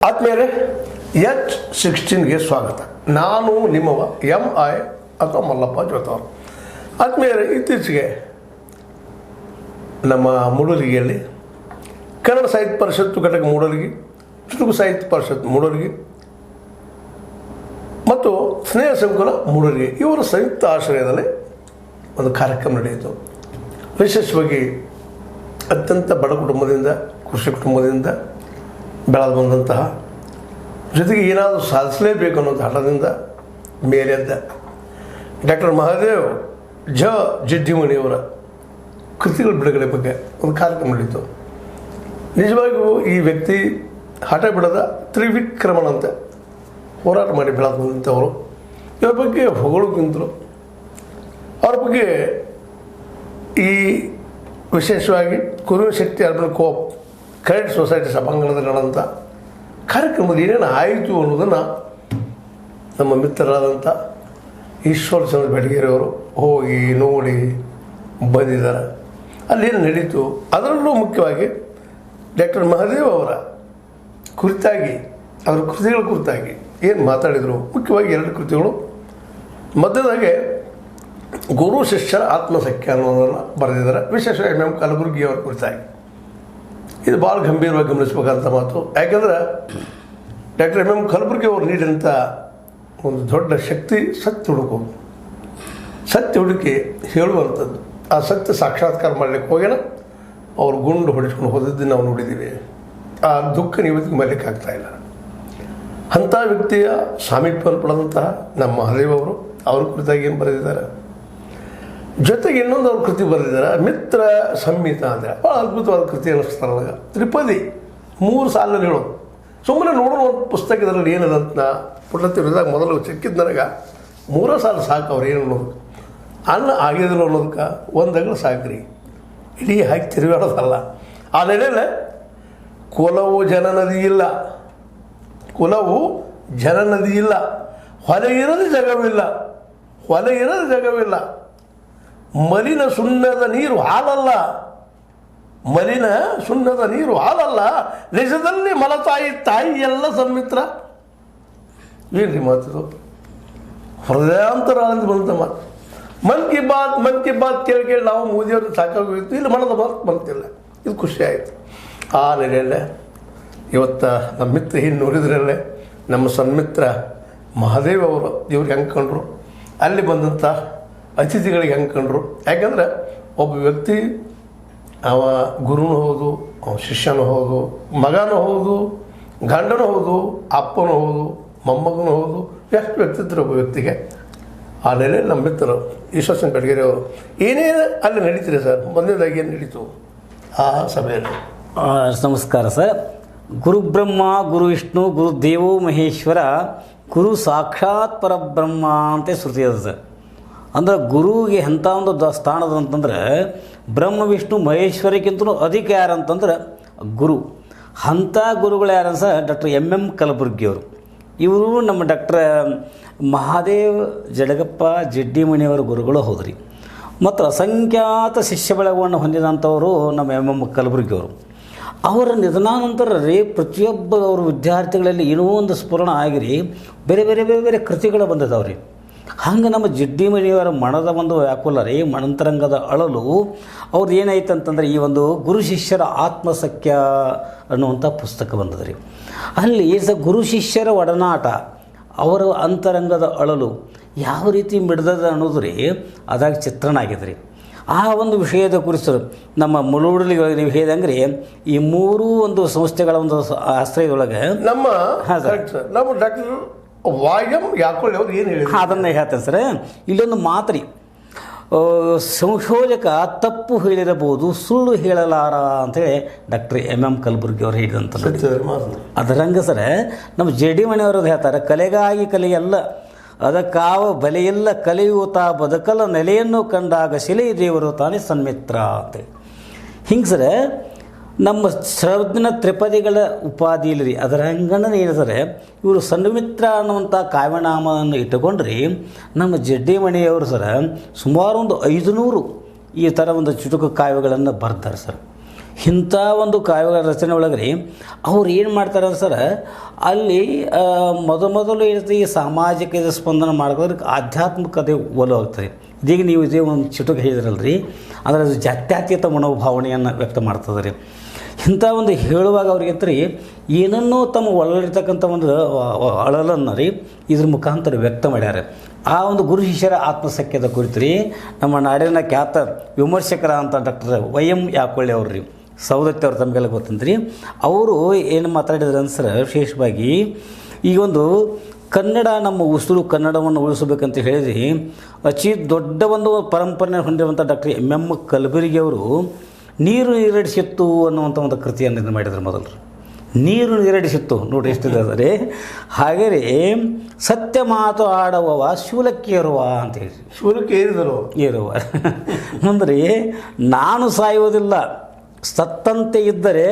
ಆದ್ಮೇಲೆ H16ಗೆ ಸ್ವಾಗತ. ನಾನು ನಿಮ್ಮವ MI ಅಥವಾ ಮಲ್ಲಪ್ಪ ಜೋತವರು. ಆದ್ಮೇಲೆ ಇತ್ತೀಚೆಗೆ ನಮ್ಮ ಮೂಡಲಗಿಯಲ್ಲಿ ಕನ್ನಡ ಸಾಹಿತ್ಯ ಪರಿಷತ್ತು ಘಟಕ ಮೂಡಲಗಿ, ಚುಟುಕು ಸಾಹಿತ್ಯ ಪರಿಷತ್ ಮೂಡಲಗಿ ಮತ್ತು ಸ್ನೇಹ ಸಂಕುಲ ಮೂಡಲಗಿ ಇವರ ಸಂಯುಕ್ತ ಆಶ್ರಯದಲ್ಲಿ ಒಂದು ಕಾರ್ಯಕ್ರಮ ನಡೆಯಿತು. ವಿಶೇಷವಾಗಿ ಅತ್ಯಂತ ಬಡ ಕುಟುಂಬದಿಂದ, ಕೃಷಿ ಕುಟುಂಬದಿಂದ ಬೆಳೆದು ಬಂದಂತಹ, ಜೊತೆಗೆ ಏನಾದರೂ ಸಾಧಿಸಲೇಬೇಕು ಅನ್ನೋದು ಹಠದಿಂದ ಮೇಲೆದ್ದ ಡಾಕ್ಟರ್ ಮಹಾದೇವ್ ಜಿಡ್ಡಿಮಣಿಯವರ ಕೃತಿಗಳ ಬಿಡುಗಡೆ ಬಗ್ಗೆ ಒಂದು ಕಾರ್ಯಕ್ರಮ ನಡೀತು. ನಿಜವಾಗಿಯೂ ಈ ವ್ಯಕ್ತಿ ಹಠ ಬಿಡದ ತ್ರಿವಿಕ್ರಮನಂತೆ ಹೋರಾಟ ಮಾಡಿ ಬೆಳೆದು ಬಂದಂಥವರು. ಇವರ ಬಗ್ಗೆ ಹೊಗಳೋಕ್ಕಿಂತಲೂ ಅವ್ರ ಬಗ್ಗೆ ಈ ವಿಶೇಷವಾಗಿ ಕುರುವೆ ಶಕ್ತಿ ಅರ್ಬನ್ ಕೋಪ್ ಕ್ರೆಡಿಟ್ ಸೊಸೈಟಿ ಸಭಾಂಗಣದಲ್ಲಿ ನಡೆದಂಥ ಕಾರ್ಯಕ್ರಮದಲ್ಲಿ ಏನೇನು ಆಯಿತು ಅನ್ನೋದನ್ನು ನಮ್ಮ ಮಿತ್ರರಾದಂಥ ಈಶ್ವರ ಚಂದ್ರ ಬೆಳಗೇರಿಯವರು ಹೋಗಿ ನೋಡಿ ಬಂದಿದ್ದಾರೆ. ಅಲ್ಲೇನು ನಡೀತು, ಅದರಲ್ಲೂ ಮುಖ್ಯವಾಗಿ ಡಾಕ್ಟರ್ ಮಹಾದೇವ್ ಅವರ ಕುರಿತಾಗಿ, ಅವರ ಕೃತಿಗಳ ಕುರಿತಾಗಿ ಏನು ಮಾತಾಡಿದರು, ಮುಖ್ಯವಾಗಿ ಎರಡು ಕೃತಿಗಳು. ಮಧ್ಯದಾಗೆ ಗುರು ಶಿಷ್ಯರ ಆತ್ಮಸಖ್ಯ ಅನ್ನೋದನ್ನು ಬರೆದಿದ್ದಾರೆ, ವಿಶೇಷವಾಗಿ MM ಕಲಬುರ್ಗಿಯವರ ಕುರಿತಾಗಿ. ಇದು ಭಾಳ ಗಂಭೀರವಾಗಿ ಗಮನಿಸಬೇಕಂತ ಮಾತು. ಯಾಕೆಂದರೆ ಡಾಕ್ಟರ್ MM ಕಲಬುರ್ಗಿ ಅವರು ನೀಡಿದಂಥ ಒಂದು ದೊಡ್ಡ ಶಕ್ತಿ ಸತ್ಯ ಹುಡುಕೋದು, ಸತ್ಯ ಹುಡುಕಿ ಹೇಳುವಂಥದ್ದು. ಆ ಸತ್ಯ ಸಾಕ್ಷಾತ್ಕಾರ ಮಾಡಲಿಕ್ಕೆ ಹೋಗ್ಯಾನ ಅವರು ಗುಂಡು ಹೊಡಿಸ್ಕೊಂಡು ಹೋದದ್ದನ್ನು ನಾವು ನೋಡಿದ್ದೀವಿ. ಆ ದುಃಖ ಇವತ್ತಿಗೆ ಮರಲಿಕ್ಕೆ ಆಗ್ತಾಯಿಲ್ಲ. ಅಂಥ ವ್ಯಕ್ತಿಯ ಸಾಮೀಪ್ಯವನ್ನು ಪಡೆದಂತಹ ನಮ್ಮ ಮಹಾದೇವ್ ಅವರು ಅವ್ರ ಕುರಿತಾಗಿ ಏನು ಬರೆದಿದ್ದಾರೆ, ಜೊತೆಗೆ ಇನ್ನೊಂದು ಅವ್ರ ಕೃತಿ ಬರೆದಿದ್ದಾರೆ, ಮಿತ್ರ ಸಂಹಿತ ಅಂದರೆ ಭಾಳ ಅದ್ಭುತವಾದ ಕೃತಿ ಅನ್ನಿಸ್ತಾರೆ ನನಗೆ. ತ್ರಿಪದಿ 3 ಸಾಲಲ್ಲಿ ಹೇಳೋದು, ಸುಮ್ಮನೆ ನೋಡೋಣ ಒಂದು ಪುಸ್ತಕ ಇದರಲ್ಲಿ ಏನದಂತ ನಾ ಪುಟ್ಟತ್ತಿರಿದಾಗ ಮೊದಲು ಸಿಕ್ಕಿದ್ದು ನನಗೆ 3 ಸಾಲು ಸಾಕು. ಅವ್ರು ಏನು ಅನ್ನೋದು, ಅನ್ನ ಆಗಿದ್ರು ಅನ್ನೋದಕ್ಕೆ ಒಂದಗಳು ಸಾಕ್ರಿ, ಇಡೀ ಹಾಕಿ ತಿರುಗಾಡೋದಲ್ಲ. ಆ ನೆಲೆಯಲ್ಲಿ ಕುಲವು ಜನನದಿ ಇಲ್ಲ, ಕುಲವು ಜನನದಿ ಇಲ್ಲ, ಹೊಲೆ ಇರೋದು ಜಗವಿಲ್ಲ, ಹೊಲೆ ಇರೋದು ಜಗವಿಲ್ಲ. ಮಲಿನ ಸುಣ್ಣದ ನೀರು ಹಾಲಲ್ಲ, ಮಲಿನ ಸುಣ್ಣದ ನೀರು ಹಾಲಲ್ಲ, ನಿಜದಲ್ಲಿ ಮಲತಾಯಿ ತಾಯಿ ಎಲ್ಲ ಸನ್ಮಿತ್ರ. ಏನ್ರಿ ಮಾತಿದು, ಹೃದಯಾಂತರಾಳಂತ ಬಂತ ಮಾತು. ಮನ್ ಕಿ ಬಾತ್ ಕೇಳಿ ನಾವು ಮೋದಿಯವ್ರಿಗೆ ಸಾಕಾಗೋಗಿತ್ತು, ಇಲ್ಲಿ ಮನದ ಮಾತು ಬಂತಿಲ್ಲ. ಇದು ಖುಷಿ ಆಯಿತು. ಆ ನೆಲೆಯಲ್ಲೇ ಇವತ್ತು ನಮ್ಮ ಮಿತ್ರ ಏನು ನೋಡಿದ್ರಲ್ಲೇ ನಮ್ಮ ಸನ್ಮಿತ್ರ ಮಹಾದೇವ್ ಅವರು ಇವ್ರಿಗೆ ಹೆಂಗೆ ಕಂಡ್ರು, ಅಲ್ಲಿ ಬಂದಂಥ ಅತಿಥಿಗಳಿಗೆ ಹೆಂಗೆ ಕಂಡ್ರು. ಯಾಕಂದರೆ ಒಬ್ಬ ವ್ಯಕ್ತಿ ಅವ ಗುರುನೂ ಹೌದು, ಅವ ಶಿಷ್ಯನೂ ಹೌದು, ಮಗನೂ ಹೌದು, ಗಂಡನೂ ಹೌದು, ಅಪ್ಪನೂ ಹೌದು, ಮೊಮ್ಮಗನೂ ಹೌದು. ಎಷ್ಟು ವ್ಯಕ್ತಿತ್ವ ಒಬ್ಬ ವ್ಯಕ್ತಿಗೆ. ಆ ನೆಲೆ ನಮ್ಮ ಮಿತ್ರರು ಈಶ್ವರ ಚಂದ್ರ ಬೆಳಗೇರಿ ಅವರು ಏನೇನು ಅಲ್ಲಿ ನಡೀತೀರಿ ಸರ್, ಮೊದಲನೇದಾಗಿ ಏನು ನಡೀತು ಆ ಸಭೆಯಲ್ಲಿ? ನಮಸ್ಕಾರ ಸರ್. ಗುರುಬ್ರಹ್ಮ ಗುರು ವಿಷ್ಣು ಗುರು ದೇವೋ ಮಹೇಶ್ವರ ಗುರು ಸಾಕ್ಷಾತ್ ಪರಬ್ರಹ್ಮ ಅಂತ ಶ್ರುತಿ ಅದ ಸರ್. ಅಂದ್ರೆ ಗುರುವಿಗೆ ಎಂಥ ಒಂದು ಸ್ಥಾನದ ಅಂತಂದ್ರೆ ಬ್ರಹ್ಮ ವಿಷ್ಣು ಮಹೇಶ್ವರಕ್ಕಿಂತಲೂ ಅಧಿಕ ಯಾರಂತಂದ್ರೆ ಗುರು. ಅಂಥ ಗುರುಗಳು ಯಾರು ಸರ್, ಡಾಕ್ಟರ್ MM ಕಲಬುರ್ಗಿಯವರು. ಇವರು ನಮ್ಮ ಡಾಕ್ಟರ್ ಮಹಾದೇವ್ ಜಡಗಪ್ಪ ಜಿಡ್ಡಿಮಣಿಯವರ ಗುರುಗಳು ಹೌದ್ರಿ. ಮತ್ತು ಅಸಂಖ್ಯಾತ ಶಿಷ್ಯ ಬೆಳವಣಿಗೆ ಹೊಂದಿದಂಥವರು ನಮ್ಮ MM ಕಲಬುರ್ಗಿಯವರು. ಅವರ ನಿಧನಾನಂತರ ಪ್ರತಿಯೊಬ್ಬ ಅವ್ರ ವಿದ್ಯಾರ್ಥಿಗಳಲ್ಲಿ ಏನೋ ಒಂದು ಸ್ಫುರಣ ಆಗಿರಿ ಬೇರೆ ಬೇರೆ ಬೇರೆ ಬೇರೆ ಕೃತಿಗಳು ಬಂದಿದ್ದಾವ್ರಿ. ಹಂಗೆ ನಮ್ಮ ಜಿಡ್ಡಿಮಣಿಯವರ ಮನದ ಒಂದು ವ್ಯಾಕುಲ ರೀ, ಮನಂತರಂಗದ ಅಳಲು ಅವ್ರದ್ದು ಏನಾಯ್ತು ಅಂತಂದರೆ ಈ ಒಂದು ಗುರು ಶಿಷ್ಯರ ಆತ್ಮಸಖ್ಯ ಅನ್ನುವಂಥ ಪುಸ್ತಕ ಬಂದದ್ರಿ. ಅಲ್ಲಿ ಗುರು ಶಿಷ್ಯರ ಒಡನಾಟ, ಅವರ ಅಂತರಂಗದ ಅಳಲು ಯಾವ ರೀತಿ ಮಿಡ್ದದ ಅನ್ನೋದು ರೀ ಅದಾಗ ಚಿತ್ರಣ ಆಗಿದೆ ರೀ. ಆ ಒಂದು ವಿಷಯದ ಕುರಿತು ನಮ್ಮ ಮುಳುವಳಿಗಳಿಗೆ ನೀವು ಹೇಳಿದಂಗ್ರಿ ಈ 3 ಒಂದು ಸಂಸ್ಥೆಗಳ ಒಂದು ಆಶ್ರಯದೊಳಗೆ ನಮ್ಮ ಡಾಕ್ಟರ್ ವಾಯಂ ಯಾಕೊಳ್ಳಿ ಅವ್ರು ಏನು ಹೇಳಿ ಅದನ್ನು ಹೇಳ್ತೇನೆ ಸರ್. ಇಲ್ಲೊಂದು ಮಾತ್ರಿ, ಸಂಶೋಧಕ ತಪ್ಪು ಹೇಳಿರಬಹುದು, ಸುಳ್ಳು ಹೇಳಲಾರ ಅಂಥೇಳಿ ಡಾಕ್ಟರ್ MM ಕಲಬುರ್ಗಿ ಅವರು ಹೇಳಿದಂಥ ಅದರಂಗೆ ಸರ್. ನಮ್ಮ ಜಿಡ್ಡಿಮಣಿಯವ್ರದ್ದು ಹೇಳ್ತಾರೆ, ಕಲೆಗಾಗಿ ಕಲೆಯಲ್ಲ ಅದಕ್ಕಾವ ಬಲೆಯಲ್ಲ, ಕಲೆಯೂತ ಬದುಕಲ್ಲ ನೆಲೆಯನ್ನು ಕಂಡಾಗ ಶಿಲೆ ದೇವರು ತಾನೇ ಸನ್ಮಿತ್ರ ಅಂತ. ಹಿಂಗೆ ಸರ ನಮ್ಮ ಸರ್ವಜ್ಞ ತ್ರಿಪದಿಗಳ ಉಪಾಧಿ ಇಲ್ಲರಿ, ಅದರ ಹಂಗನೇ ಹೇಳ್ತಾರೆ ಇವರು ಸನ್ಮಿತ್ರ ಅನ್ನುವಂಥ ಕಾವ್ಯನಾಮವನ್ನು ಇಟ್ಟುಕೊಂಡ್ರಿ. ನಮ್ಮ ಜಿಡ್ಡಿಮಣಿಯವರು ಸರ ಸುಮಾರು ಒಂದು 500 ಈ ಥರ ಒಂದು ಚುಟುಕು ಕಾವ್ಯಗಳನ್ನು ಬರ್ತಾರೆ ಸರ್. ಇಂಥ ಒಂದು ಕಾವ್ಯಗಳ ರಚನೆ ಒಳಗ್ರಿ ಅವ್ರು ಏನು ಮಾಡ್ತಾರೆ ಸರ್, ಅಲ್ಲಿ ಮೊದಲು ಏನೈತಿ ಈ ಸಾಮಾಜಿಕ ಸ್ಪಂದನ ಮಾಡಿದ್ರೆ ಆಧ್ಯಾತ್ಮಿಕತೆ ಒಲು ಆಗ್ತದೆ. ಇದೀಗ ನೀವು ಇದೇ ಒಂದು ಚಿಟುಕು ಹೇಳಿದ್ರಲ್ರಿ, ಅಂದರೆ ಅದು ಜಾತ್ಯತೀತ ಮನೋಭಾವನೆಯನ್ನು ವ್ಯಕ್ತ ಮಾಡ್ತದೆ ರೀ. ಇಂಥ ಒಂದು ಹೇಳುವಾಗ ಅವ್ರಿಗೆ ರೀ ಏನನ್ನೋ ತಮ್ಮ ಒಳಗಿರ್ತಕ್ಕಂಥ ಒಂದು ಅಳಲನ್ನು ರೀ ಇದ್ರ ಮುಖಾಂತರ ವ್ಯಕ್ತ ಮಾಡ್ಯಾರ. ಆ ಒಂದು ಗುರು ಶಿಷ್ಯರ ಆತ್ಮಸಖ್ಯದ ಕುರಿತು ರೀ ನಮ್ಮ ನಾಡಿನ ಖ್ಯಾತ ವಿಮರ್ಶಕರ ಅಂತ ಡಾಕ್ಟರ್ ವೈ.ಎಂ. ಯಾಕೊಳ್ಳಿ ಅವ್ರು ರೀ, ಸೌದತ್ತಿ ಅವ್ರು ತಮಗೆಲ್ಲ ಗೊತ್ತಂದ್ರಿ. ಅವರು ಏನು ಮಾತಾಡಿದ್ರು ಅಂದ್ರೆ ವಿಶೇಷವಾಗಿ ಈ ಒಂದು ಕನ್ನಡ ನಮ್ಮ ಉಸಿರು ಕನ್ನಡವನ್ನು ಉಳಿಸಬೇಕಂತ ಹೇಳಿದ್ರಿ ಅತಿ ದೊಡ್ಡ ಒಂದು ಪರಂಪರೆ ಹೊಂದಿರುವಂಥ ಡಾಕ್ಟರ್ ಎಂ ಕಲಬುರ್ಗಿ ಅವರು ನೀರು ನೀರಡಿಸಿತ್ತು ಅನ್ನುವಂಥ ಒಂದು ಕೃತಿಯನ್ನು ಇದು ಮಾಡಿದ್ರು. ಮೊದಲು ನೀರು ನೀರಡಿಸಿತ್ತು ನೋಡ್ರಿ ಎಷ್ಟಿದೆ ಅದರಿ. ಹಾಗೇ ಸತ್ಯ ಮಾತು ಆಡುವವ ಶೂಲಕ್ಕೆ ಏರುವ ಅಂತ ಹೇಳಿ, ಶೂಲಕ್ಕೆ ಏರುವ ಮುಂದ್ರಿ ನಾನು ಸಾಯುವುದಿಲ್ಲ ಸತ್ತಂತೆ ಇದ್ದರೆ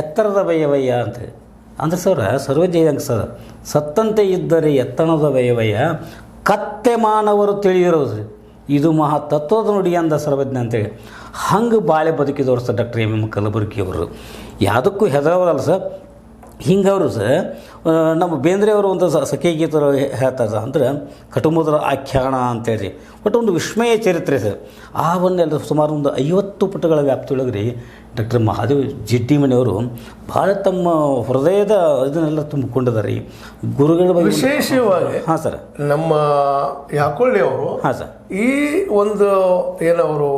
ಎತ್ತರದ ವಯ್ಯವಯ್ಯ ಅಂತೇಳಿ. ಅಂದ್ರೆ ಸರ್ವಜಯಂಕ ಸರ್, ಸತ್ತಂತೆ ಇದ್ದರೆ ಎತ್ತಣದ ವಯವಯ್ಯ ಕತ್ತೆ ಮಾನವರು ತಿಳಿದಿರೋದು ಇದು ಮಹಾ ತತ್ವದ ನುಡಿ ಅಂದ ಸರ್ವಜ್ಞ ಅಂತೇಳಿ. ಹಂಗೆ ಬಾಳೆ ಬದುಕಿದವರು ಸರ್ ಡಾಕ್ಟರ್ ಎಂ ಕಲಬುರ್ಗಿ ಅವರು. ಯಾವುದಕ್ಕೂ ಹೆದರವರಲ್ಲ ಸರ್. ಹಿಂಗವರು ಸರ್ ನಮ್ಮ ಬೇಂದ್ರೆಯವರು ಒಂದು ಸಖಿ ಗೀತರು ಹೇಳ್ತಾರೆ ಅಂದ್ರೆ ಕಟುಂಬದ ಆಖ್ಯಾನ ಅಂತೇಳಿ ಒಟ್ಟು ಒಂದು ವಿಸ್ಮಯ ಚರಿತ್ರೆ ಸರ್. ಆ ಒಂದೆಲ್ಲ ಸುಮಾರು ಒಂದು 50 ಪುಟಗಳ ವ್ಯಾಪ್ತಿಯೊಳಗೆ ರೀ ಡಾಕ್ಟರ್ ಮಹಾದೇವ್ ಜಿಡ್ಡಿಮನಿಯವರು ಭಾಳ ತಮ್ಮ ಹೃದಯದ ಇದನ್ನೆಲ್ಲ ತುಂಬಿಕೊಂಡಿದ್ದಾರೆ ರೀ ಗುರುಗಳ ಬಗ್ಗೆ. ವಿಶೇಷವಾಗಿ ಹಾಂ ಸರ್, ನಮ್ಮ ಯಾಕೊಳ್ಳಿ ಅವರು ಹಾಂ ಸರ್ ಈ ಒಂದು ಏನವರು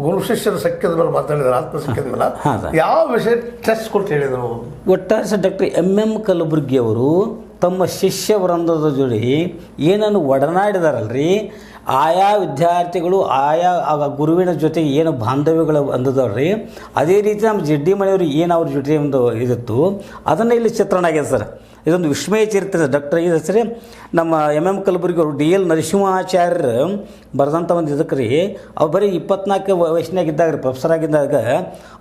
ಗುರು ಶಿಷ್ಯರ ಸಖ್ಯದ ಮೇಲೆ ಮಾತಾಡಿದ್ರು, ಆತ್ಮಸಖ್ಯದ ಮೇಲೆ ಯಾವ ವಿಷಯ ಟೆಸ್ಟ್ ಕೊಟ್ಟು ಹೇಳಿದರು? ಒಟ್ಟಾರೆ ಸರ್ ಡಾಕ್ಟರ್ ಎಂ ಕಲಬುರ್ಗಿ ಅವರು ತಮ್ಮ ಶಿಷ್ಯ ವೃಂದದ ಜೋಡಿ ಏನನ್ನು ಒಡನಾಡಿದಾರಲ್ರಿ, ಆಯಾ ವಿದ್ಯಾರ್ಥಿಗಳು ಆಯಾ ಗುರುವಿನ ಜೊತೆಗೆ ಏನು ಬಾಂಧವ್ಯಗಳು ಅಂದದವ್ರಿ, ಅದೇ ರೀತಿ ನಮ್ಮ ಜಿಡ್ಡಿ ಮನೆಯವರು ಏನು ಅವ್ರ ಜೊತೆ ಒಂದು ಇದಿತ್ತು ಅದನ್ನು ಇಲ್ಲಿ ಚಿತ್ರಣ ಆಗಿದೆ ಸರ್. ಇದೊಂದು ವಿಸ್ಮಯ ಚರಿತ್ರೆ. ಡಾಕ್ಟರ್ ಇದು ಹೆಸರೇ ನಮ್ಮ ಎಂ ಕಲಬುರ್ಗಿ ಅವರು ಡಿ.ಎಲ್. ನರಸಿಂಹಾಚಾರ್ಯರು ಬರೆದಂಥ ಒಂದು ಇದಕ್ಕೆ ರೀ ಅವ್ರು ಬರೀ 24 ವಯಸ್ಸಿನಾಗ ಇದ್ದಾಗ ರೀ ಪ್ರೊಫೆಸರ್ ಆಗಿದ್ದಾಗ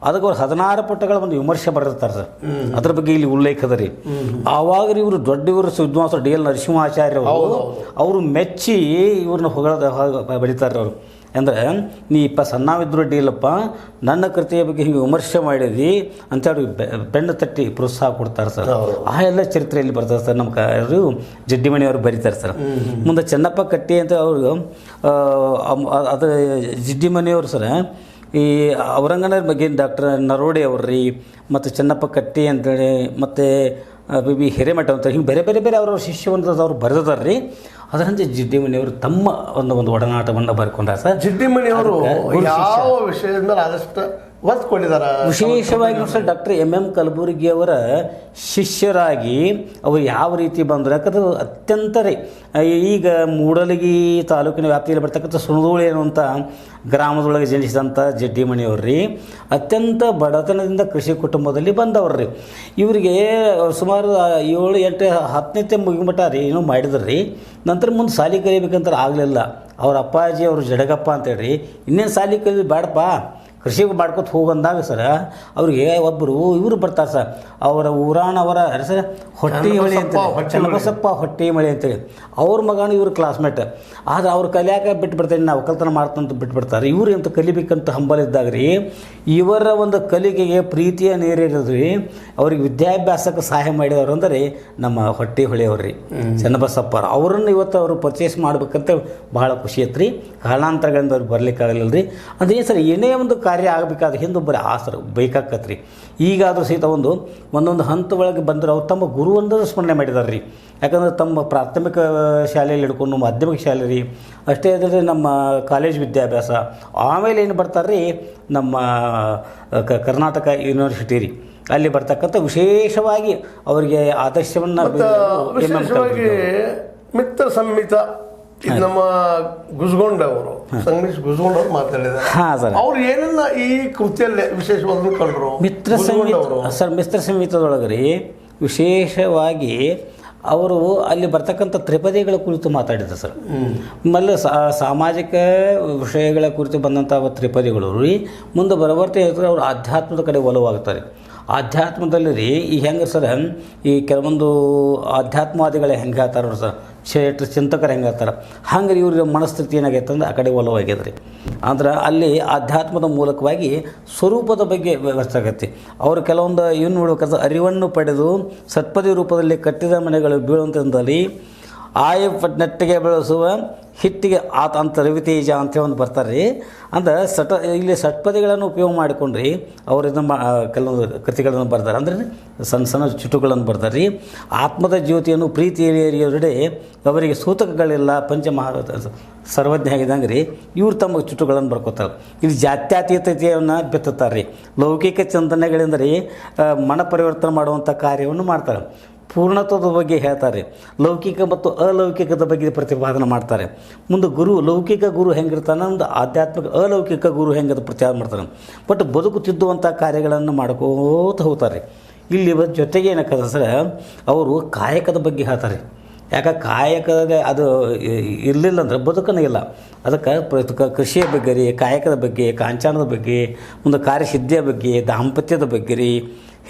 ಅದಕ್ಕೆ ಅವ್ರು 16 ಪುಟಗಳ ಒಂದು ವಿಮರ್ಶೆ ಬರೆದಿರ್ತಾರೆ ಸರ್. ಅದ್ರ ಬಗ್ಗೆ ಇಲ್ಲಿ ಉಲ್ಲೇಖ ಅದ ರೀ. ಆವಾಗ ರೀ ಇವರು ದೊಡ್ಡ ಇವರು ವಿದ್ವಾಂಸರು ಡಿ.ಎಲ್. ನರಸಿಂಹಾಚಾರ್ಯ ಅವರು ಮೆಚ್ಚಿ ಇವ್ರನ್ನ ಬರೀತಾರೆ ಅವರು. ಅಂದರೆ ನೀ ಸಣ್ಣವಿದ್ರು ಅಡ್ಡಿಲ್ಲಪ್ಪ, ನನ್ನ ಕೃತಿಯ ಬಗ್ಗೆ ಹಿಂಗೆ ವಿಮರ್ಶೆ ಮಾಡಿದ್ವಿ ಅಂತೇಳಿ ಬೆನ್ನು ತಟ್ಟಿ ಪ್ರೋತ್ಸಾಹ ಕೊಡ್ತಾರೆ ಸರ್. ಆ ಎಲ್ಲ ಚರಿತ್ರೆಯಲ್ಲಿ ಬರ್ತಾರೆ ಸರ್. ನಮ್ಮ ಅವರು ಜಿಡ್ಡಿಮಣಿಯವರು ಬರೀತಾರೆ ಸರ್. ಮುಂದೆ ಚೆನ್ನಪ್ಪ ಕಟ್ಟಿ ಅಂತ ಅವರು ಅದು ಜಿಡ್ಡಿಮಣಿಯವರು ಸರ್ ಈ ಔರಂಗನ ಬಗ್ಗೆ ಡಾಕ್ಟರ್ ನರೋಡೆ ಅವ್ರಿ ಮತ್ತು ಚೆನ್ನಪ್ಪ ಕಟ್ಟಿ ಅಂತೇಳಿ ಮತ್ತು ಬಿ ಹಿರೇಮಠ ಅಂತ ಹಿಂಗೆ ಬೇರೆ ಬೇರೆ ಬೇರೆ ಅವರ ಶಿಷ್ಯವಂತ ಅವ್ರು ಬರೆದಿದ್ದಾರೆ ರೀ. ಅದರಂತೆ ಜಿಡ್ಡಿಮಣಿಯವರು ತಮ್ಮ ಒಂದು ಒಡನಾಟವನ್ನು ಬರ್ಕೊಂಡ್ರೆ ಸರ್. ಜಿಡ್ಡಿಮಣಿಯವರು ಯಾವ ವಿಷಯದ ಮೇಲೆ ಆದಷ್ಟು ಒತ್ತು ಕೊಟ್ಟಿದ್ದಾರೆ. ವಿಶೇಷವಾಗಿ ಸರ್ ಡಾಕ್ಟರ್ ಎಂ ಕಲಬುರ್ಗಿ ಅವರ ಶಿಷ್ಯರಾಗಿ ಅವರು ಯಾವ ರೀತಿ ಬಂದರು, ಯಾಕಂದ್ರೆ ಅತ್ಯಂತ ರೀ ಈಗ ಮೂಡಲಗಿ ತಾಲೂಕಿನ ವ್ಯಾಪ್ತಿಯಲ್ಲಿ ಬರ್ತಕ್ಕಂಥ ಸುಣದೋಳಿ ಅನ್ನುವಂಥ ಗ್ರಾಮದೊಳಗೆ ಜನಿಸಿದಂಥ ಜಿಡ್ಡಿಮಣಿಯವ್ರು ರೀ ಅತ್ಯಂತ ಬಡತನದಿಂದ ಕೃಷಿ ಕುಟುಂಬದಲ್ಲಿ ಬಂದವ್ರು ರೀ. ಇವರಿಗೆ ಸುಮಾರು 7, 8, 10ನೇ ಮುಗಿಮಟ್ಟ ರೀ ಏನೋ ಮಾಡಿದ್ರು ರೀ. ನಂತರ ಮುಂದೆ ಸಾಲಿ ಕಲಿಬೇಕಂತ ಆಗಲಿಲ್ಲ. ಅವ್ರ ಅಪ್ಪಾಜಿ ಅವರು ಜಡಗಪ್ಪ ಅಂತೇಳಿ ಇನ್ನೇನು ಸಾಲಿ ಕಲಿ ಬೇಡಪ್ಪ ಕೃಷಿಗೆ ಮಾಡ್ಕೊತ ಹೋಗಂದಾಗ ಸರ್ ಅವ್ರಿಗೆ ಒಬ್ಬರು ಇವರು ಬರ್ತಾರೆ ಸರ್, ಅವರ ಊರಾನವರ ಸರ್ ಹೊಟ್ಟಿಮಳಿ ಅಂತ ಚನ್ನಬಸಪ್ಪ ಹೊಟ್ಟಿಮಳಿ ಅಂತೇಳಿ ಅವ್ರ ಮಗನ ಇವ್ರ ಕ್ಲಾಸ್ಮೇಟ್. ಆದರೆ ಅವ್ರು ಕಲಿಯಾಕ ಬಿಟ್ಬಿಡ್ತಾರೆ, ನಾವು ಒಕ್ಕಲ್ತನ ಮಾಡ್ತಂತ ಬಿಟ್ಬಿಡ್ತಾರೆ. ಇವ್ರು ಎಂತ ಕಲಿಬೇಕಂತ ಹಂಬಲಿದ್ದಾಗ ರೀ ಇವರ ಒಂದು ಕಲಿಕೆಗೆ ಪ್ರೀತಿಯ ನೀರಿರೋದ್ರಿ ಅವ್ರಿಗೆ ವಿದ್ಯಾಭ್ಯಾಸಕ್ಕೆ ಸಹಾಯ ಮಾಡಿದವರು ಅಂದರೆ ನಮ್ಮ ಹೊಟ್ಟಿಹೊಳಿಯವ್ರು ರೀ ಚನ್ನಬಸಪ್ಪ. ಅವರನ್ನು ಇವತ್ತು ಅವರು ಪರ್ಚೇಸ್ ಮಾಡ್ಬೇಕಂತ ಭಾಳ ಖುಷಿ ಐತೆ ರೀ. ಕಾರಣಾಂತರಗಳಿಂದ ಅವ್ರಿಗೆ ಬರ್ಲಿಕ್ಕಾಗಲಿಲ್ಲ ರೀ. ಅದೇ ಸರ್ ಏನೇ ಒಂದು ಕಾರ್ಯ ಆಗಬೇಕಾದ್ರೆ ಹಿಂದೊಬ್ಬರು ಆಸರು ಬೇಕಾಕತ್ತೆ ರೀ. ಈಗಾದರೂ ಸಹಿತ ಒಂದೊಂದು ಹಂತ ಒಳಗೆ ಬಂದರೆ ಅವ್ರು ತಮ್ಮ ಗುರುವನ್ನು ಸ್ಮರಣೆ ಮಾಡಿದ್ದಾರೆ ರೀ. ಯಾಕಂದ್ರೆ ತಮ್ಮ ಪ್ರಾಥಮಿಕ ಶಾಲೆಯಲ್ಲಿ ಹಿಡ್ಕೊಂಡು ಮಾಧ್ಯಮಿಕ ಶಾಲೆ ರೀ, ಅಷ್ಟೇ ಆದರೆ ನಮ್ಮ ಕಾಲೇಜ್ ವಿದ್ಯಾಭ್ಯಾಸ, ಆಮೇಲೆ ಏನು ಬರ್ತಾರೆ ರೀ ನಮ್ಮ ಕರ್ನಾಟಕ ಯೂನಿವರ್ಸಿಟಿ ರೀ, ಅಲ್ಲಿ ಬರ್ತಕ್ಕಂಥ ವಿಶೇಷವಾಗಿ ಅವರಿಗೆ ಆದರ್ಶವನ್ನು ಮಿತ್ರ ಸಂಹಿತ ನಮ್ಮ ಗುಜ್ಗೊಂಡವರು ಸಂಗಮೇಶ್ ಗುಜ್ಗೊಂಡವ್ರು ಮಾತಾಡಿದ್ದಾರೆ. ಅವ್ರು ಏನನ್ನ ಈ ಕೃತಿಯಲ್ಲಿ ವಿಶೇಷವಾಗಿ ಕಂಡ್ರು? ಮಿತ್ರ ಸಂಹಿತ ಸರ್, ಮಿತ್ರ ಸಂಹಿತದೊಳಗೆ ರೀ ವಿಶೇಷವಾಗಿ ಅವರು ಅಲ್ಲಿ ಬರ್ತಕ್ಕಂಥ ತ್ರಿಪದಿಗಳ ಕುರಿತು ಮಾತಾಡಿದ್ರು ಸರ್. ಆಮೇಲೆ ಸಾಮಾಜಿಕ ವಿಷಯಗಳ ಕುರಿತು ಬಂದಂಥ ತ್ರಿಪದಿಗಳು ರೀ ಮುಂದೆ ಬರಬರ್ತಾ ಹೇಳ್ತಾರೆ ಅವರು ಆಧ್ಯಾತ್ಮದ ಕಡೆ ಒಲವಾಗ್ತಾರೆ. ಆಧ್ಯಾತ್ಮದಲ್ಲಿ ರೀ ಈ ಹೆಂಗೆ ಸರ್ ಈ ಕೆಲವೊಂದು ಆಧ್ಯಾತ್ಮವಾದಿಗಳು ಹೆಂಗೆ ಹೇಳ್ತಾರೆ ಸರ್, ಚಿಂತಕರು ಹೆಂಗೆ ಇರ್ತಾರೆ ಹಂಗೆ ಇವ್ರಿಗೆ ಮನಸ್ಥಿತಿ ಏನಾಗೈತೆ ಅಂದ್ರೆ ಆ ಕಡೆ ಒಲವಾಗ್ಯದ ರೀ. ಅಂದ್ರೆ ಅಲ್ಲಿ ಆಧ್ಯಾತ್ಮದ ಮೂಲಕವಾಗಿ ಸ್ವರೂಪದ ಬಗ್ಗೆ ವ್ಯವಸ್ಥೆ ಆಗತ್ತೆ. ಅವರು ಕೆಲವೊಂದು ಏನು ನೋಡ್ಬೇಕಾದ್ರೆ ಅರಿವನ್ನು ಪಡೆದು ಸತ್ಪದಿ ರೂಪದಲ್ಲಿ ಕಟ್ಟಿದ ಮನೆಗಳು ಬೀಳುವಂಥದ್ದಲ್ಲಿ ನೆಟ್ಟಿಗೆ ಬೆಳೆಸುವ ಹಿಟ್ಟಿಗೆ ಆತ ಅಂತ ರವಿತೇಜ ಅಂತ ಒಂದು ಬರ್ತಾರೆ ರೀ. ಅಂದ್ರೆ ಇಲ್ಲಿ ಷಟ್ಪದಿಗಳನ್ನು ಉಪಯೋಗ ಮಾಡಿಕೊಂಡ್ರಿ ಅವರು ಇದನ್ನು ಕೆಲವೊಂದು ಕೃತಿಗಳನ್ನು ಬರ್ತಾರೆ. ಅಂದರೆ ಸಣ್ಣ ಸಣ್ಣ ಚುಟುಗಳನ್ನು ಬರ್ತಾರೆ ರೀ. ಆತ್ಮದ ಜ್ಯೋತಿಯನ್ನು ಪ್ರೀತಿಯರಿಯವರೆಡೆ ಅವರಿಗೆ ಸೂತಕಗಳಿಲ್ಲ ಪಂಚಮಹಾ ಸರ್ವಜ್ಞ ಆಗಿದ್ದಂಗೆ ರೀ ಇವ್ರು ತಮ್ಮ ಚುಟುಗಳನ್ನು ಬರ್ಕೋತಾರೆ. ಇಲ್ಲಿ ಜಾತ್ಯತೀತತೆಯನ್ನು ಬೆತ್ತುತ್ತಾರೆ ರೀ. ಲೌಕಿಕ ಚಿಂತನೆಗಳಿಂದ ರೀ ಮನ ಪರಿವರ್ತನೆ ಮಾಡುವಂಥ ಕಾರ್ಯವನ್ನು ಮಾಡ್ತಾರೆ. ಪೂರ್ಣತ್ವದ ಬಗ್ಗೆ ಹೇಳ್ತಾರೆ. ಲೌಕಿಕ ಮತ್ತು ಅಲೌಕಿಕದ ಬಗ್ಗೆ ಪ್ರತಿಪಾದನೆ ಮಾಡ್ತಾರೆ. ಮುಂದೆ ಲೌಕಿಕ ಗುರು ಹೆಂಗಿರ್ತಾನೆ ಒಂದು ಆಧ್ಯಾತ್ಮಿಕ ಅಲೌಕಿಕ ಗುರು ಹೆಂಗದ ಪ್ರಚಾರ ಮಾಡ್ತಾನೆ. ಬಟ್ ಬದುಕುತ್ತಿದ್ದುವಂಥ ಕಾರ್ಯಗಳನ್ನು ಮಾಡ್ಕೋತ ಹೋಗ್ತಾರೆ. ಇಲ್ಲಿ ಜೊತೆಗೆ ಏನಕ್ಕದ ಸರ್ ಅವರು ಕಾಯಕದ ಬಗ್ಗೆ ಹೇಳ್ತಾರೆ. ಯಾಕೆ ಕಾಯಕದ ಅದು ಇರಲಿಲ್ಲ ಅಂದ್ರೆ ಬದುಕನೇ ಇಲ್ಲ. ಅದಕ್ಕೆ ಕೃಷಿಯ ಬಗ್ಗೆ ರೀ, ಕಾಯಕದ ಬಗ್ಗೆ, ಕಾಂಚಾಣದ ಬಗ್ಗೆ, ಮುಂದೆ ಕಾರ್ಯಸಿದ್ಧಿಯ ಬಗ್ಗೆ, ದಾಂಪತ್ಯದ ಬಗ್ಗೆ ರೀ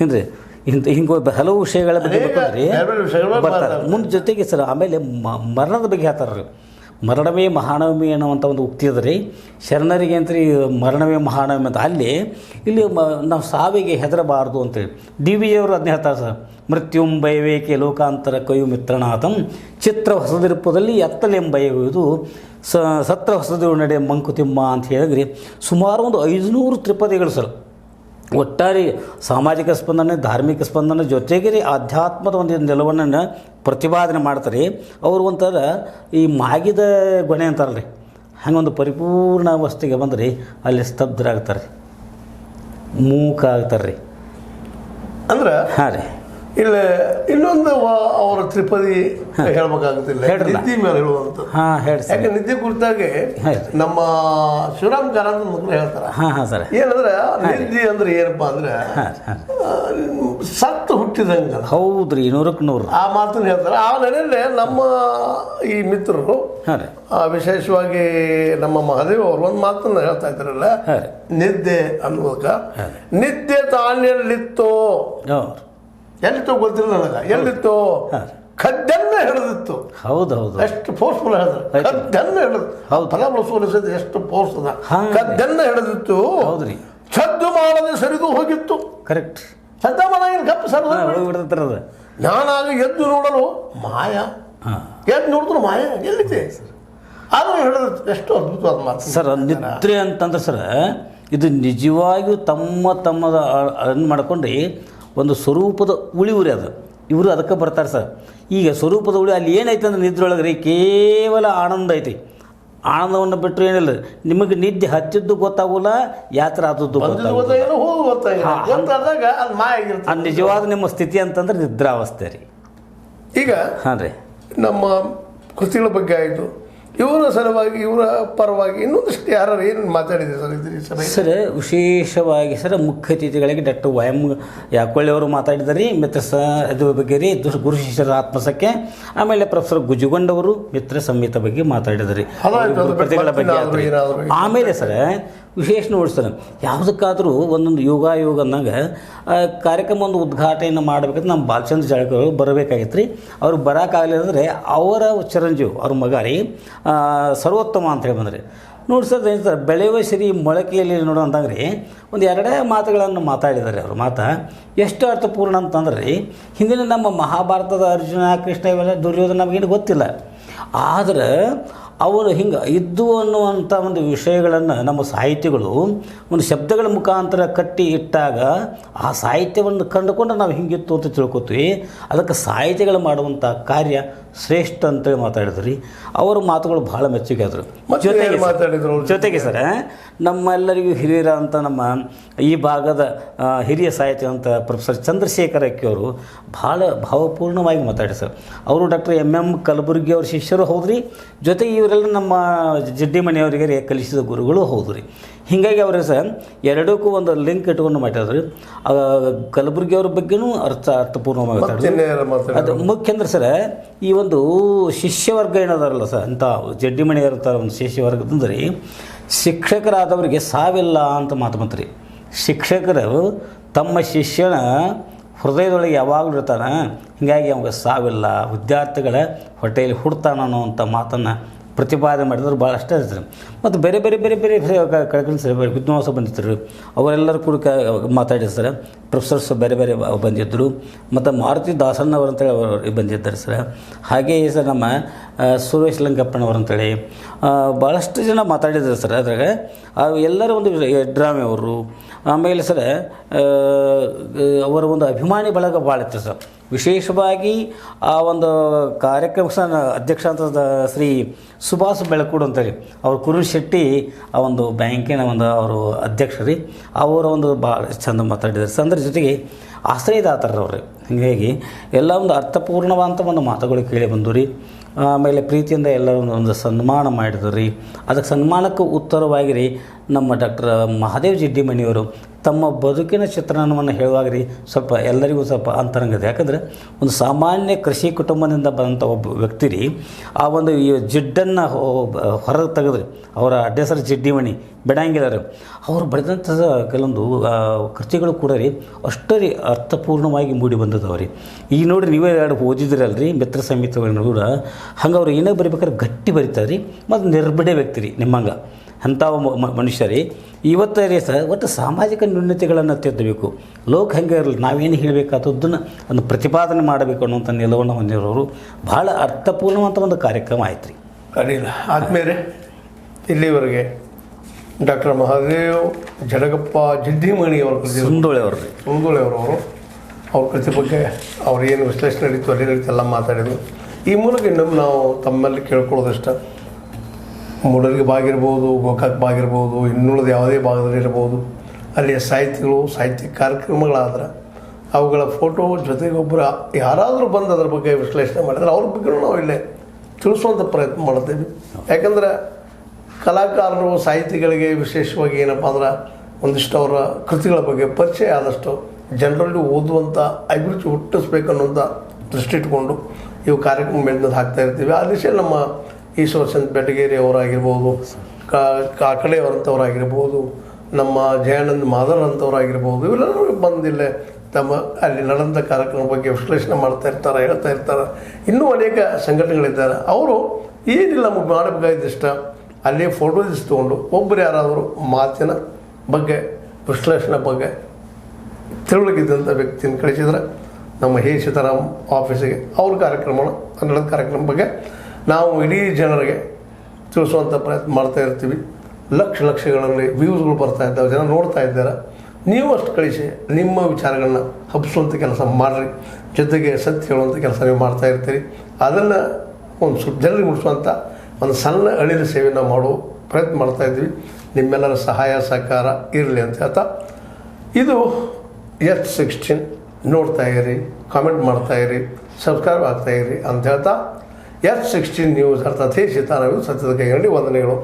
ಹಿಂದೆ ಹಿಂಗೆ ಹಲವು ವಿಷಯಗಳ ಬಗ್ಗೆ ಬರ್ತಾರೆ. ಮುಂದೆ ಜೊತೆಗೆ ಸರ್ ಆಮೇಲೆ ಮರಣದ ಬಗ್ಗೆ ಹೇಳ್ತಾರೆ ರೀ. ಮರಣವೇ ಮಹಾನವಮಿ ಅನ್ನುವಂಥ ಒಂದು ಉಕ್ತಿ ಅದ ರೀ. ಶರಣರಿಗೆ ಅಂತ ಮರಣವೇ ಮಹಾನವಮಿ ಅಂತ. ಅಲ್ಲಿ ಇಲ್ಲಿ ನಾವು ಸಾವಿಗೆ ಹೆದರಬಾರ್ದು ಅಂತೇಳಿ DVಜಿಯವರು ಅದನ್ನ ಹೇಳ್ತಾರೆ ಸರ್. ಮೃತ್ಯುಂ ಭಯವೇಕೆ ಲೋಕಾಂತರ ಕಯು ಮಿತ್ರನಾಥಂ ಚಿತ್ರ ಹೊಸದಿರುಪದಲ್ಲಿ ಎತ್ತಲೆಂಬಯುವುದು ಸತ್ರ ಹೊಸದು ನಡೆ ಮಂಕುತಿಮ್ಮ ಅಂತ ಹೇಳಿದ್ರಿ. ಸುಮಾರು ಒಂದು 500 ತ್ರಿಪದಿಗಳು ಸರ್. ಒಟ್ಟಾರೆ ಸಾಮಾಜಿಕ ಸ್ಪಂದನೆ, ಧಾರ್ಮಿಕ ಸ್ಪಂದನೆ ಜೊತೆಗೆ ರೀ ಆಧ್ಯಾತ್ಮದ ಒಂದು ನಿಲುವನ್ನು ಪ್ರತಿಪಾದನೆ ಮಾಡ್ತಾರೆ. ಅವರು ಒಂಥರ ಈ ಮಾಗಿದ ಗೊನೆ ಅಂತಾರಲ್ಲ ರೀ ಹಂಗೊಂದು ಪರಿಪೂರ್ಣ ಅವಸ್ಥೆಗೆ ಬಂದ್ರಿ ಅಲ್ಲಿ ಸ್ತಬ್ಧರಾಗ್ತಾರೆ, ಮೂಕ ಆಗ್ತಾರೆ ರೀ. ಅಂದ್ರೆ ಹಾಂ ರೀ ಇಲ್ಲ ಇನ್ನೊಂದು ಅವರ ತ್ರಿಪದಿ ಹೇಳ್ಬೇಕಾಗುತ್ತಿಲ್ಲ ನಿದ್ದೆ ಮೇಲೆ ಹೇಳುವಂಥದ್ದು. ಯಾಕೆ ನಿದ್ದೆ ಕುರಿತಾಗೆ ನಮ್ಮ ಶಿವರಾಮ್ ಕಾರಂತ ಮಕ್ಕಳು ಹೇಳ್ತಾರೆ. ಸರ್ ಏನಂದ್ರೆ ನಿದ್ದೆ ಅಂದ್ರೆ ಏನಪ್ಪಾ ಅಂದ್ರೆ ಸತ್ತು ಹುಟ್ಟಿದಂಗ. ಹೌದ್ರಿ, 100ಕ್ಕೆ 100 ಆ ಮಾತನ್ನು ಹೇಳ್ತಾರೆ. ಆ ನೆಲೆಯಲ್ಲಿ ನಮ್ಮ ಈ ಮಿತ್ರರು ವಿಶೇಷವಾಗಿ ನಮ್ಮ ಮಹಾದೇವ್ ಅವರು ಒಂದು ಮಾತನ್ನು ಹೇಳ್ತಾ ಇದ್ದಾರಲ್ಲ, ನಿದ್ದೆ ಅನ್ನುವಾಗ ನಿದ್ದೆ ತಾನೆಲ್ಲಿತ್ತೋ ಎಲ್ಲಿತ್ತೋ ಗೊತ್ತಿಲ್ಲ ನನಗೆ. ಎಲ್ಲಿತ್ತು ಕದ್ದನ್ನ ಹಿಡಿದಿತ್ತು. ಹೌದೌದು, ಎಷ್ಟು ಫೋರ್ಸ್ಫುಲ್ ಹೇಳಿದ್ರು. ಕದ್ದನ್ನ ಹಿಡಿದು ಫಲ ಬಳಸುವ ಎಷ್ಟು ಫೋರ್ಸ್ ಅದ. ಕದ್ದನ್ನ ಹಿಡಿದಿತ್ತು, ಸದ್ದು ಮಾಡದೆ ಸರಿದು ಹೋಗಿತ್ತು. ಕರೆಕ್ಟ್. ಸದ್ದ ಮಾಡಂಗಿಲ್ಲ, ಗಪ್ಪ ಸರಿದು ನಾನಾಗ ಎದ್ದು ನೋಡಲು ಮಾಯ, ಎದ್ದು ನೋಡಿದ್ರು ಮಾಯ ಎಲ್ಲಿದೆ ಆದ್ರೆ ಹಿಡಿದಿತ್ತು. ಎಷ್ಟು ಅದ್ಭುತವಾದ ಮಾತು ಸರ್. ನಿದ್ರೆ ಅಂತಂದ್ರೆ ಸರ್ ಇದು ನಿಜವಾಗಿಯೂ ತಮ್ಮದ ಅನ್ನು ಮಾಡ್ಕೊಂಡು ಒಂದು ಸ್ವರೂಪದ ಉಳಿ ಅದು. ಇವರು ಅದಕ್ಕೆ ಬರ್ತಾರೆ ಸರ್. ಈಗ ಸ್ವರೂಪದ ಉಳಿ ಅಲ್ಲಿ ಏನೈತೆ ಅಂದ್ರೆ ನಿದ್ರೊಳಗೆ ರೀ ಕೇವಲ ಆನಂದ ಐತಿ. ಆನಂದವನ್ನು ಬಿಟ್ಟರೆ ಏನಿಲ್ಲ, ನಿಮಗೆ ನಿದ್ದೆ ಹತ್ತಿದ್ದು ಗೊತ್ತಾಗೋಲ್ಲ, ಯಾತ್ರೆ ಆದದ್ದು ಅದು ನಿಜವಾದ ನಿಮ್ಮ ಸ್ಥಿತಿ ಅಂತಂದ್ರೆ ನಿದ್ರಾವಸ್ಥೆ ರೀ. ಈಗ ಹಾಂ ರೀ, ನಮ್ಮ ಕೃತಿಗಳ ಬಗ್ಗೆ ಆಯಿತು, ಇವರ ಸಲುವಾಗಿ ಇವರ ಪರವಾಗಿ ಇನ್ನೊಂದಿಷ್ಟು ಯಾರು ಏನು ಮಾತಾಡಿದೆ ಸರ್ ಇದ್ರಿ ಸರ್? ವಿಶೇಷವಾಗಿ ಸರ್ ಮುಖ್ಯ ಅತಿಥಿಗಳಿಗೆ ಡಾಕ್ಟರ್ YM ಯಾಕೊಳ್ಳಿ ಅವರು ಮಾತಾಡಿದಾರೆ ಮಿತ್ರ ಇದು ಬಗ್ಗೆ ರೀ, ಗುರು ಶಿಷ್ಯರ ಆತ್ಮಸಕ್ಕೆ. ಆಮೇಲೆ ಪ್ರೊಫೆಸರ್ ಗುಜುಗೊಂಡವರು ಮಿತ್ರ ಸಂಹಿತ ಬಗ್ಗೆ ಮಾತಾಡಿದಾರೆ, ಕೃತಿಗಳ ಬಗ್ಗೆ. ಆಮೇಲೆ ಸರ್ ವಿಶೇಷ ನೋಡಿ ಸರ್, ಯಾವುದಕ್ಕಾದರೂ ಒಂದೊಂದು ಯೋಗ ಅಂದಾಗ ಕಾರ್ಯಕ್ರಮ ಒಂದು ಉದ್ಘಾಟನೆಯನ್ನು ಮಾಡಬೇಕಂದ್ರೆ ನಮ್ಮ ಬಾಲಚಂದ್ರ ಜಾರಕಿಹೊಳಿ ಬರಬೇಕಾಗಿತ್ತು ರೀ. ಅವ್ರು ಬರೋಕ್ಕಾಗಲಿಲ್ಲ ಅಂದರೆ ಅವರ ಚಿರಂಜೀವಿ ಅವ್ರ ಮಗ ರೀ ಸರ್ವೋತ್ತಮ ಅಂತ ಹೇಳಿ ಬಂದ್ರಿ. ನೋಡಿ ಸರ್ ಏನು ಸರ್, ಬೆಳೆಯುವ ಸಿರಿ ಮೊಳಕೆಯಲ್ಲಿ ನೋಡೋ ಅಂದಾಗ ರೀ ಒಂದು 2 ಮಾತುಗಳನ್ನು ಮಾತಾಡಿದ್ದಾರೆ. ಅವ್ರ ಮಾತು ಎಷ್ಟು ಅರ್ಥಪೂರ್ಣ ಅಂತಂದ್ರೆ ರೀ, ಹಿಂದಿನ ನಮ್ಮ ಮಹಾಭಾರತದ ಅರ್ಜುನ ಕೃಷ್ಣ ಇವೆಲ್ಲ ದುರ್ಯೋಧನ ನಮಗೇನು ಗೊತ್ತಿಲ್ಲ, ಆದರೆ ಅವರು ಹಿಂಗೆ ಇದ್ದು ಅನ್ನುವಂಥ ಒಂದು ವಿಷಯಗಳನ್ನು ನಮ್ಮ ಸಾಹಿತ್ಯಗಳು ಒಂದು ಶಬ್ದಗಳ ಮುಖಾಂತರ ಕಟ್ಟಿ ಇಟ್ಟಾಗ ಆ ಸಾಹಿತ್ಯವನ್ನು ಕಂಡುಕೊಂಡು ನಾವು ಹಿಂಗಿತ್ತು ಅಂತ ತಿಳ್ಕೊತೀವಿ. ಅದಕ್ಕೆ ಸಾಹಿತ್ಯಗಳು ಮಾಡುವಂಥ ಕಾರ್ಯ ಶ್ರೇಷ್ಠ ಅಂತೇಳಿ ಮಾತಾಡಿದ್ರಿ. ಅವರ ಮಾತುಗಳು ಭಾಳ ಮೆಚ್ಚುಗೆ ಆದರು. ಜೊತೆಗೆ ಸರ್ ನಮ್ಮೆಲ್ಲರಿಗೂ ಹಿರಿಯರ ಅಂತ ನಮ್ಮ ಈ ಭಾಗದ ಹಿರಿಯ ಸಾಹಿತ್ಯ ಅಂತ ಪ್ರೊಫೆಸರ್ ಚಂದ್ರಶೇಖರ್ ಅಕ್ಕಿ ಅವರು ಭಾಳ ಭಾವಪೂರ್ಣವಾಗಿ ಮಾತಾಡಿ ಸರ್. ಅವರು ಡಾಕ್ಟರ್ MM ಕಲಬುರ್ಗಿ ಅವ್ರ ಶಿಷ್ಯರು ಹೌದ್ರಿ, ಜೊತೆಗೆ ಇವರೆಲ್ಲ ನಮ್ಮ ಜಿಡ್ಡಿ ಮನೆಯವರಿಗೆ ಕಲಿಸಿದ ಗುರುಗಳು ಹೌದು ರೀ. ಹೀಗಾಗಿ ಅವರೇ ಸರ್ ಎರಡಕ್ಕೂ ಒಂದು ಲಿಂಕ್ ಇಟ್ಕೊಂಡು ಮಾತಾಡಿದ್ರಿ. ಕಲಬುರ್ಗಿ ಅವ್ರ ಬಗ್ಗೆನೂ ಅರ್ಥಪೂರ್ಣವಾಗಿ ಮಾತಾಡಿದ್ರು. ಅದು ಮುಖ್ಯ ಅಂದ್ರೆ ಸರ್ ಈ ಒಂದು ಶಿಷ್ಯವರ್ಗ ಏನದಾರಲ್ಲ ಸರ್, ಅಂತ ಜಡ್ಡಿ ಮನೆಯವ್ರ ಒಂದು ಶಿಷ್ಯವರ್ಗದಂದ್ರೆ ಶಿಕ್ಷಕರಾದವರಿಗೆ ಸಾವಿಲ್ಲ ಅಂತ ಮಾತು ಬಂತ್ರಿ. ಶಿಕ್ಷಕರು ತಮ್ಮ ಶಿಷ್ಯನ ಹೃದಯದೊಳಗೆ ಯಾವಾಗಲೂ ಇರ್ತಾನೆ. ಹೀಗಾಗಿ ಅವಾಗ ಸಾವಿಲ್ಲ, ವಿದ್ಯಾರ್ಥಿಗಳ ಹೊಟ್ಟೆಯಲ್ಲಿ ಹುಡ್ತಾನ ಅನ್ನೋವಂಥ ಮಾತನ್ನು ಪ್ರತಿಪಾದನೆ ಮಾಡಿದ್ರು ಭಾಳಷ್ಟು ಇರ್ತಾರೆ. ಮತ್ತು ಬೇರೆ ಬೇರೆ ಬೇರೆ ಬೇರೆ ಕಳ್ಕೊಂಡು ಸರಿ ವಿದ್ವಾಂಸ ಬಂದಿದ್ದರು, ಅವರೆಲ್ಲರೂ ಕೂಡ ಮಾತಾಡಿರ್ತಾರೆ. ಪ್ರೊಫೆಸರ್ಸ್ ಬೇರೆ ಬೇರೆ ಬಂದಿದ್ದರು. ಮತ್ತು ಮಾರುತಿ ದಾಸಣ್ಣವ್ರು ಅಂತೇಳಿ ಅವರು ಬಂದಿದ್ದಾರೆ ಸರ್. ಹಾಗೆಯೇ ಸರ್ ನಮ್ಮ ಸುರೇಶ್ ಲಂಕಪ್ಪನವ್ರು ಭಾಳಷ್ಟು ಜನ ಮಾತಾಡಿದ್ದಾರೆ ಸರ್. ಅದ್ರಾಗ ಎಲ್ಲರೂ ಒಂದು ಡ್ರಾಮೆ ಅವರು, ಆಮೇಲೆ ಸರ್ ಅವರ ಒಂದು ಅಭಿಮಾನಿ ಬಳಗ ಭಾಳ ಇತ್ತು ಸರ್. ವಿಶೇಷವಾಗಿ ಆ ಒಂದು ಕಾರ್ಯಕ್ರಮ ಅಧ್ಯಕ್ಷ ಅಂತ ಶ್ರೀ ಸುಭಾಷ್ ಬೆಳಕೂಡು ಅಂತೇಳಿ ಅವರು ಕುರುಲ್ ಶೆಟ್ಟಿ ಆ ಒಂದು ಬ್ಯಾಂಕಿನ ಒಂದು ಅವರು ಅಧ್ಯಕ್ಷರಿ, ಅವರ ಒಂದು ಭಾಳ ಚಂದ ಮಾತಾಡಿದ್ದಾರೆ ಸರ್. ಅದ್ರ ಜೊತೆಗೆ ಆಶ್ರಯದಾತರವ್ರಿ. ಹೀಗಾಗಿ ಎಲ್ಲ ಒಂದು ಅರ್ಥಪೂರ್ಣವಾದಂಥ ಒಂದು ಮಾತುಗಳು ಕೇಳಿ ಬಂದು ರೀ. ಆಮೇಲೆ ಪ್ರೀತಿಯಿಂದ ಎಲ್ಲರೂ ಒಂದು ಸನ್ಮಾನ ಮಾಡಿದ್ರು ರೀ. ಅದಕ್ಕೆ ಸನ್ಮಾನಕ್ಕೆ ಉತ್ತರವಾಗಿ ರೀ ನಮ್ಮ ಡಾಕ್ಟರ್ ಮಹಾದೇವ್ ಜಿಡ್ಡಿಮಣಿಯವರು ತಮ್ಮ ಬದುಕಿನ ಚಿತ್ರಣವನ್ನು ಹೇಳುವಾಗ ರೀ ಸ್ವಲ್ಪ ಎಲ್ಲರಿಗೂ ಸ್ವಲ್ಪ ಅಂತರಂಗ ಇದೆ. ಯಾಕಂದರೆ ಒಂದು ಸಾಮಾನ್ಯ ಕೃಷಿ ಕುಟುಂಬದಿಂದ ಬಂದಂಥ ಒಬ್ಬ ವ್ಯಕ್ತಿ ರೀ ಆ ಒಂದು ಈ ಜಿಡ್ಡನ್ನು ಹೊರಗೆ ತೆಗೆದ್ರಿ. ಅವರ ಹೆಸರು ಜಿಡ್ಡಿಮಣಿ ಬೆಡಂಗಿಲ್ಲರು. ಅವರು ಬರೆದಂಥ ಕೆಲವೊಂದು ಕೃತಿಗಳು ಕೂಡ ರೀ ಅಷ್ಟೇ ರೀ ಅರ್ಥಪೂರ್ಣವಾಗಿ ಮೂಡಿ ಬಂದದವ ರೀ. ಈಗ ನೋಡಿರಿ ನೀವೇ ಎರಡು ಓದಿದ್ರಲ್ರಿ ಮಿತ್ರ ಸಂಹಿತೆಗಳನ್ನ ಕೂಡ ಹಂಗೆ ಅವ್ರು ಏನೇ ಬರಿಬೇಕಾದ್ರೆ ಗಟ್ಟಿ ಬರೀತಾರೆ ರೀ. ಮತ್ತು ನಿರ್ಬಿಡೆ ವ್ಯಕ್ತಿ ರೀ ನಿಮ್ಮಂಗೆ ಅಂಥ ಮನುಷ್ಯ ರೀ. ಇವತ್ತು ರೀ ಸರ್ ಒಟ್ಟು ಸಾಮಾಜಿಕ ನ್ಯೂನತೆಗಳನ್ನು ತಿದ್ದಬೇಕು. ಲೋಕ ಹಂಗೆ ಇರಲಿ, ನಾವೇನು ಹೇಳಬೇಕಾದದ್ದನ್ನು ಒಂದು ಪ್ರತಿಪಾದನೆ ಮಾಡಬೇಕು ಅನ್ನೋಂಥ ನಿಲುವನ್ನು ಹೊಂದಿರೋರು. ಭಾಳ ಅರ್ಥಪೂರ್ಣವಂಥ ಒಂದು ಕಾರ್ಯಕ್ರಮ ಆಯ್ತು ರೀ. ಅಡ್ಡಿಲ್ಲ. ಆದಮೇಲೆ ಇಲ್ಲಿವರೆಗೆ ಡಾಕ್ಟರ್ ಮಹಾದೇವ್ ಜಡಗಪ್ಪ ಜಿಡ್ಡಿಮಣಿ ಅವ್ರ ಸುಂದೋಳೆಯವರು ರೀ ಸುಂದೋಳೆಯವರು ಅವ್ರ ಕೃತಿ ಬಗ್ಗೆ ಅವ್ರು ಏನು ವಿಶ್ಲೇಷಣೆ ನಡೀತು ಅಲ್ಲಿ ನಡೀತು ಎಲ್ಲ ಮಾತಾಡಿದ್ರು. ಈ ಮೂಲಕ ಇನ್ನೊಮ್ಮೆ ನಾವು ತಮ್ಮಲ್ಲಿ ಕೇಳ್ಕೊಳ್ಳೋದಿಷ್ಟ, ಮೂಡಲ್ಗಿ ಬಾಗಿರ್ಬೋದು, ಗೋಕಾಕ್ ಬಾಗಿರ್ಬೋದು, ಇನ್ನುಳಿದ ಯಾವುದೇ ಭಾಗದಲ್ಲಿ ಇರ್ಬೋದು, ಅಲ್ಲಿಯ ಸಾಹಿತಿಗಳು ಸಾಹಿತ್ಯ ಕಾರ್ಯಕ್ರಮಗಳಾದ್ರೆ ಅವುಗಳ ಫೋಟೋ ಜೊತೆಗೆ ಒಬ್ಬರು ಯಾರಾದರೂ ಬಂದು ಅದ್ರ ಬಗ್ಗೆ ವಿಶ್ಲೇಷಣೆ ಮಾಡಿದ್ರೆ ಅವ್ರ ಬಗ್ಗೆ ನಾವು ಇಲ್ಲೇ ತಿಳಿಸುವಂಥ ಪ್ರಯತ್ನ ಮಾಡ್ತೀವಿ. ಯಾಕಂದ್ರೆ ಕಲಾಕಾರರು ಸಾಹಿತಿಗಳಿಗೆ ವಿಶೇಷವಾಗಿ ಏನಪ್ಪ ಅಂದ್ರೆ ಒಂದಿಷ್ಟು ಅವರ ಕೃತಿಗಳ ಬಗ್ಗೆ ಪರಿಚಯ ಆದಷ್ಟು ಜನರಲ್ಲಿ ಓದುವಂಥ ಅಭಿರುಚಿ ಹುಟ್ಟಿಸ್ಬೇಕನ್ನೋಂಥ ದೃಷ್ಟಿ ಇಟ್ಕೊಂಡು ಇವು ಕಾರ್ಯಕ್ರಮ ಮೆಡ್ನದ್ದು ಹಾಕ್ತಾ ಇರ್ತೀವಿ. ಆ ದಿಶೆಯಲ್ಲಿ ನಮ್ಮ ಈಶ್ವರಚಂದ್ರ ಬೆಟಗೇರಿ ಅವರಾಗಿರ್ಬೋದು, ಕಾಕಡೆಯವರಂಥವ್ರಾಗಿರ್ಬೋದು, ನಮ್ಮ ಜಯಾನಂದ್ ಮಾದರ್ ಅಂಥವ್ರಾಗಿರ್ಬೋದು, ಇವೆಲ್ಲರೂ ಬಂದಿಲ್ಲೇ ತಮ್ಮ ಅಲ್ಲಿ ನಡೆದಂಥ ಕಾರ್ಯಕ್ರಮ ಬಗ್ಗೆ ವಿಶ್ಲೇಷಣೆ ಮಾಡ್ತಾ ಇರ್ತಾರೆ, ಹೇಳ್ತಾ ಇರ್ತಾರೆ. ಇನ್ನೂ ಅನೇಕ ಸಂಘಟನೆಗಳಿದ್ದಾರೆ. ಅವರು ಏನಿಲ್ಲ ನಮಗೆ ಮಾಡಬೇಕಾಗಿದ್ದಿಷ್ಟ ಅಲ್ಲೇ ಫೋಟೋಸ್ ತೊಗೊಂಡು ಒಬ್ಬರು ಯಾರಾದರೂ ಮಾತಿನ ಬಗ್ಗೆ ವಿಶ್ಲೇಷಣೆ ಬಗ್ಗೆ ತಿಳುವಳಿಕಿದ್ದಂಥ ವ್ಯಕ್ತಿನ ಕಳಿಸಿದ್ರೆ ನಮ್ಮ ಹೇ ಸೀತಾರಾಮ್ ಆಫೀಸಿಗೆ ಅವ್ರ ಕಾರ್ಯಕ್ರಮನ ಕನ್ನಡದ ಕಾರ್ಯಕ್ರಮ ಬಗ್ಗೆ ನಾವು ಇಡೀ ಜನರಿಗೆ ತಿಳಿಸುವಂಥ ಪ್ರಯತ್ನ ಮಾಡ್ತಾ ಇರ್ತೀವಿ. ಲಕ್ಷಗಳಲ್ಲಿ ವ್ಯೂಸ್ಗಳು ಬರ್ತಾ ಇದ್ದಾವೆ, ಜನ ನೋಡ್ತಾ ಇದ್ದಾರೆ. ನೀವು ಅಷ್ಟು ಕಳಿಸಿ ನಿಮ್ಮ ವಿಚಾರಗಳನ್ನ ಹಬ್ಬಿಸುವಂಥ ಕೆಲಸ ಮಾಡಿರಿ. ಜೊತೆಗೆ ಸತ್ಯ ಹೇಳುವಂಥ ಕೆಲಸ ನೀವು ಮಾಡ್ತಾ ಇರ್ತೀರಿ. ಅದನ್ನು ಒಂದು ಜನರಿಗೆ ಮುಟ್ಟಿಸುವಂಥ ಒಂದು ಸಣ್ಣ ಅಳಿಲು ಸೇವೆ ನಾವು ಮಾಡೋ ಪ್ರಯತ್ನ ಮಾಡ್ತಾ ಇದ್ವಿ. ನಿಮ್ಮೆಲ್ಲರ ಸಹಾಯ ಸಹಕಾರ ಇರಲಿ ಅಂತ ಹೇಳ್ತಾ, ಇದು H16 ನೋಡ್ತಾ ಇರಿ, ಕಾಮೆಂಟ್ ಮಾಡ್ತಾ ಇರಿ, ಸಬ್ಸ್ಕ್ರೈಬ್ ಆಗ್ತಾಯಿರಿ ಅಂತ ಹೇಳ್ತಾ H16 ನ್ಯೂಸ್ ಅರ್ಥಾತ್ ಹೇ ಸೀತಾರಾಮ್ ಸತ್ಯದ ಕೈಗಂಡಿ ವಂದನೆಗಳು.